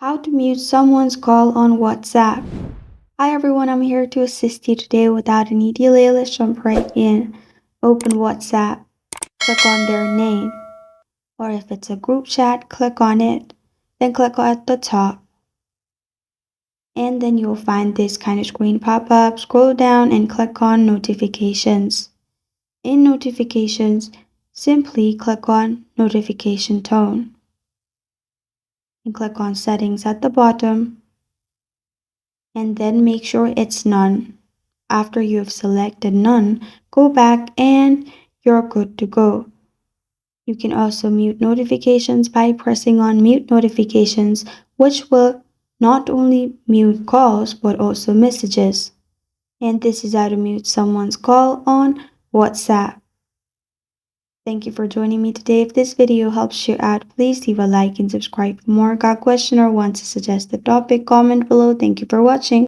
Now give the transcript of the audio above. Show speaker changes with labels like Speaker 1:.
Speaker 1: How to mute someone's call on WhatsApp. Hi everyone, I'm here to assist you today without any delay. Let's jump right in. Open WhatsApp, click on their name, or if it's a group chat, click on it, then click at the top, and then you'll find this kind of screen pop up. Scroll down and click on notifications. In notifications, simply click on notification tone and click on settings at the bottom, and then make sure it's none. After you've selected none, go back and you're good to go. You can also mute notifications by pressing on mute notifications, which will not only mute calls but also messages. And this is how to mute someone's call on WhatsApp. Thank you for joining me today. If this video helps you out, please leave a like and subscribe for more. Got a question or want to suggest a topic? Comment below. Thank you for watching.